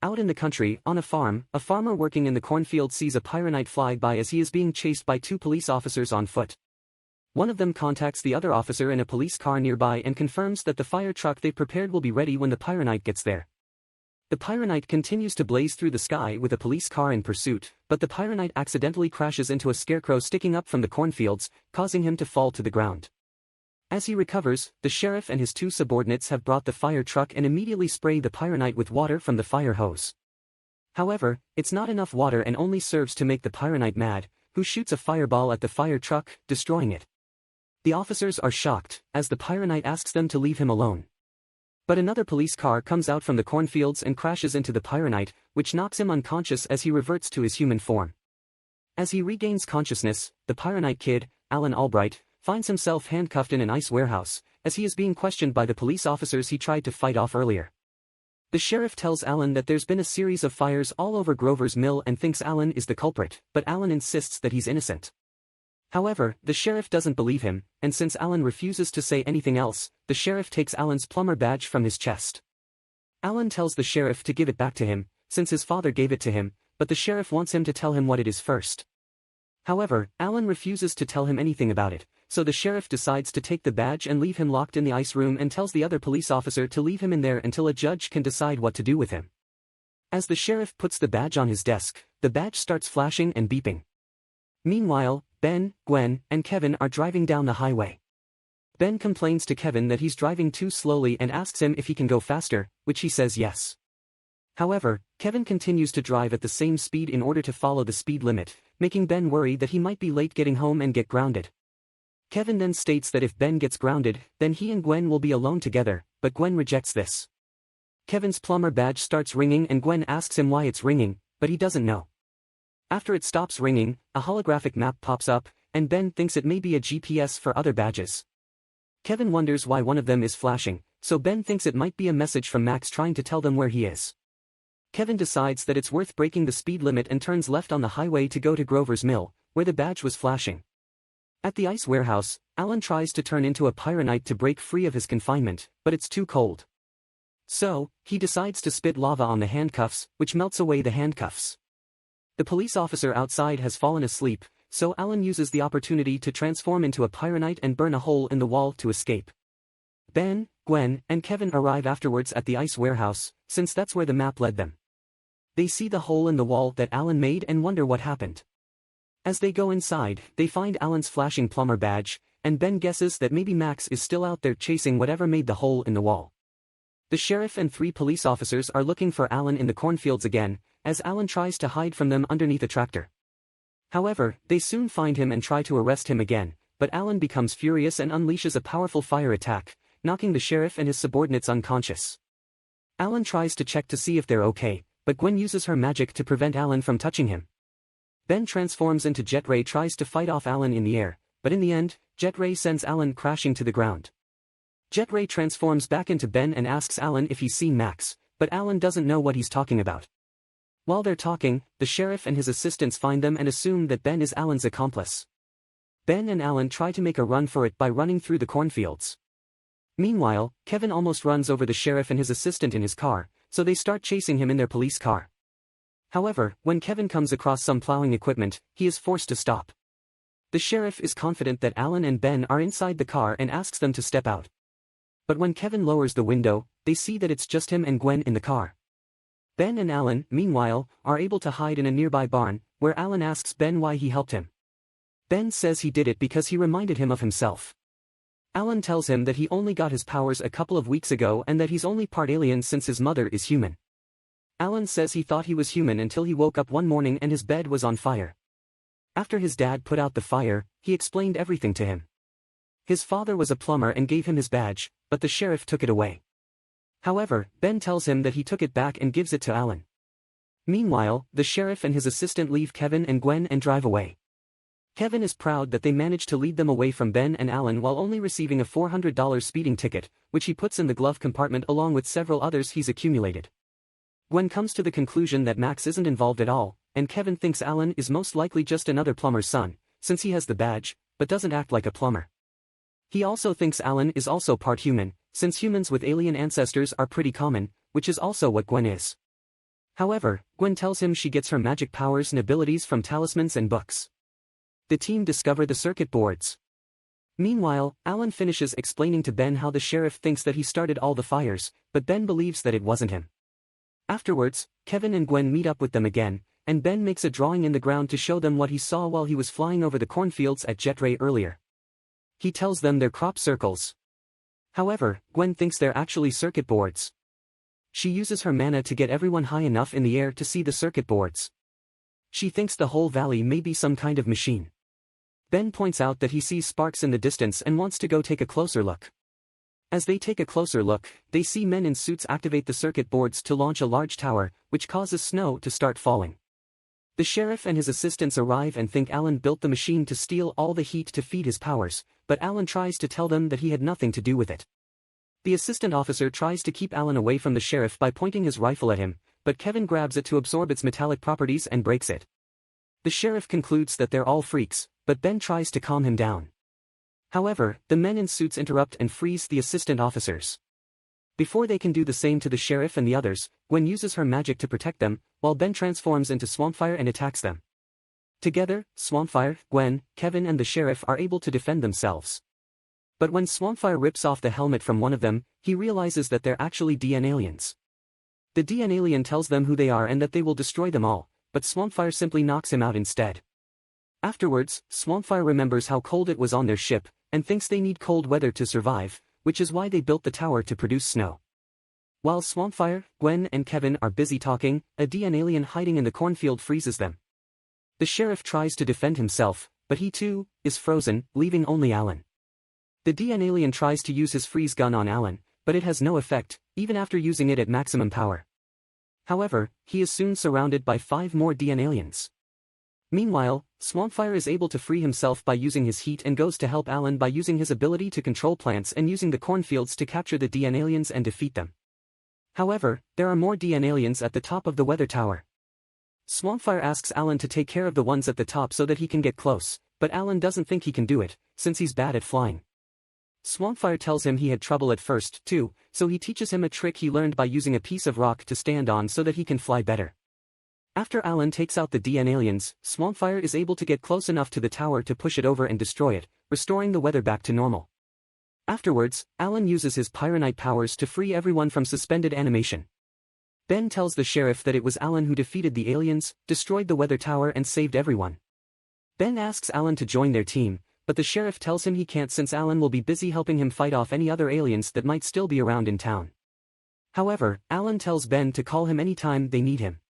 Out in the country, on a farm, a farmer working in the cornfield sees a pyronite fly by as he is being chased by two police officers on foot. One of them contacts the other officer in a police car nearby and confirms that the fire truck they prepared will be ready when the pyronite gets there. The pyronite continues to blaze through the sky with a police car in pursuit, but the pyronite accidentally crashes into a scarecrow sticking up from the cornfields, causing him to fall to the ground. As he recovers, the sheriff and his two subordinates have brought the fire truck and immediately spray the pyronite with water from the fire hose. However, it's not enough water and only serves to make the pyronite mad, who shoots a fireball at the fire truck, destroying it. The officers are shocked, as the pyronite asks them to leave him alone. But another police car comes out from the cornfields and crashes into the pyronite, which knocks him unconscious as he reverts to his human form. As he regains consciousness, the pyronite kid, Alan Albright, finds himself handcuffed in an ice warehouse, as he is being questioned by the police officers he tried to fight off earlier. The sheriff tells Alan that there's been a series of fires all over Grover's Mill and thinks Alan is the culprit, but Alan insists that he's innocent. However, the sheriff doesn't believe him, and since Alan refuses to say anything else, the sheriff takes Alan's plumber badge from his chest. Alan tells the sheriff to give it back to him, since his father gave it to him, but the sheriff wants him to tell him what it is first. However, Alan refuses to tell him anything about it, so the sheriff decides to take the badge and leave him locked in the ice room and tells the other police officer to leave him in there until a judge can decide what to do with him. As the sheriff puts the badge on his desk, the badge starts flashing and beeping. Meanwhile, Ben, Gwen, and Kevin are driving down the highway. Ben complains to Kevin that he's driving too slowly and asks him if he can go faster, which he says yes. However, Kevin continues to drive at the same speed in order to follow the speed limit, making Ben worry that he might be late getting home and get grounded. Kevin then states that if Ben gets grounded, then he and Gwen will be alone together, but Gwen rejects this. Kevin's plumber badge starts ringing and Gwen asks him why it's ringing, but he doesn't know. After it stops ringing, a holographic map pops up, and Ben thinks it may be a GPS for other badges. Kevin wonders why one of them is flashing, so Ben thinks it might be a message from Max trying to tell them where he is. Kevin decides that it's worth breaking the speed limit and turns left on the highway to go to Grover's Mill, where the badge was flashing. At the ice warehouse, Alan tries to turn into a pyronite to break free of his confinement, but it's too cold. So, he decides to spit lava on the handcuffs, which melts away the handcuffs. The police officer outside has fallen asleep, so Alan uses the opportunity to transform into a pyronite and burn a hole in the wall to escape. Ben, Gwen, and Kevin arrive afterwards at the ice warehouse, since that's where the map led them. They see the hole in the wall that Alan made and wonder what happened. As they go inside, they find Alan's flashing plumber badge, and Ben guesses that maybe Max is still out there chasing whatever made the hole in the wall. The sheriff and 3 police officers are looking for Alan in the cornfields again, as Alan tries to hide from them underneath a tractor. However, they soon find him and try to arrest him again, but Alan becomes furious and unleashes a powerful fire attack, knocking the sheriff and his subordinates unconscious. Alan tries to check to see if they're okay, but Gwen uses her magic to prevent Alan from touching him. Ben transforms into Jetray, tries to fight off Alan in the air, but in the end, Jetray sends Alan crashing to the ground. Jetray transforms back into Ben and asks Alan if he's seen Max, but Alan doesn't know what he's talking about. While they're talking, the sheriff and his assistants find them and assume that Ben is Alan's accomplice. Ben and Alan try to make a run for it by running through the cornfields. Meanwhile, Kevin almost runs over the sheriff and his assistant in his car, so they start chasing him in their police car. However, when Kevin comes across some plowing equipment, he is forced to stop. The sheriff is confident that Alan and Ben are inside the car and asks them to step out. But when Kevin lowers the window, they see that it's just him and Gwen in the car. Ben and Alan, meanwhile, are able to hide in a nearby barn, where Alan asks Ben why he helped him. Ben says he did it because he reminded him of himself. Alan tells him that he only got his powers a couple of weeks ago and that he's only part alien since his mother is human. Alan says he thought he was human until he woke up one morning and his bed was on fire. After his dad put out the fire, he explained everything to him. His father was a plumber and gave him his badge, but the sheriff took it away. However, Ben tells him that he took it back and gives it to Alan. Meanwhile, the sheriff and his assistant leave Kevin and Gwen and drive away. Kevin is proud that they managed to lead them away from Ben and Alan while only receiving a $400 speeding ticket, which he puts in the glove compartment along with several others he's accumulated. Gwen comes to the conclusion that Max isn't involved at all, and Kevin thinks Alan is most likely just another plumber's son, since he has the badge, but doesn't act like a plumber. He also thinks Alan is also part human, since humans with alien ancestors are pretty common, which is also what Gwen is. However, Gwen tells him she gets her magic powers and abilities from talismans and books. The team discover the circuit boards. Meanwhile, Alan finishes explaining to Ben how the sheriff thinks that he started all the fires, but Ben believes that it wasn't him. Afterwards, Kevin and Gwen meet up with them again, and Ben makes a drawing in the ground to show them what he saw while he was flying over the cornfields at Jetray earlier. He tells them they're crop circles. However, Gwen thinks they're actually circuit boards. She uses her mana to get everyone high enough in the air to see the circuit boards. She thinks the whole valley may be some kind of machine. Ben points out that he sees sparks in the distance and wants to go take a closer look. As they take a closer look, they see men in suits activate the circuit boards to launch a large tower, which causes snow to start falling. The sheriff and his assistants arrive and think Alan built the machine to steal all the heat to feed his powers, but Alan tries to tell them that he had nothing to do with it. The assistant officer tries to keep Alan away from the sheriff by pointing his rifle at him, but Kevin grabs it to absorb its metallic properties and breaks it. The sheriff concludes that they're all freaks, but Ben tries to calm him down. However, the men in suits interrupt and freeze the assistant officers. Before they can do the same to the sheriff and the others, Gwen uses her magic to protect them, while Ben transforms into Swampfire and attacks them. Together, Swampfire, Gwen, Kevin and the sheriff are able to defend themselves. But when Swampfire rips off the helmet from one of them, he realizes that they're actually DN aliens. The DN alien tells them who they are and that they will destroy them all, but Swampfire simply knocks him out instead. Afterwards, Swampfire remembers how cold it was on their ship, and thinks they need cold weather to survive, which is why they built the tower to produce snow. While Swampfire, Gwen and Kevin are busy talking, a DN alien hiding in the cornfield freezes them. The sheriff tries to defend himself, but he too is frozen, leaving only Alan. The DN alien tries to use his freeze gun on Alan, but it has no effect, even after using it at maximum power. However, he is soon surrounded by 5 more DN aliens. Meanwhile, Swampfire is able to free himself by using his heat and goes to help Alan by using his ability to control plants and using the cornfields to capture the DN aliens and defeat them. However, there are more DN aliens at the top of the weather tower. Swampfire asks Alan to take care of the ones at the top so that he can get close, but Alan doesn't think he can do it, since he's bad at flying. Swampfire tells him he had trouble at first, too, so he teaches him a trick he learned by using a piece of rock to stand on so that he can fly better. After Alan takes out the DN aliens, Swampfire is able to get close enough to the tower to push it over and destroy it, restoring the weather back to normal. Afterwards, Alan uses his pyronite powers to free everyone from suspended animation. Ben tells the sheriff that it was Alan who defeated the aliens, destroyed the weather tower and saved everyone. Ben asks Alan to join their team, but the sheriff tells him he can't since Alan will be busy helping him fight off any other aliens that might still be around in town. However, Alan tells Ben to call him anytime they need him.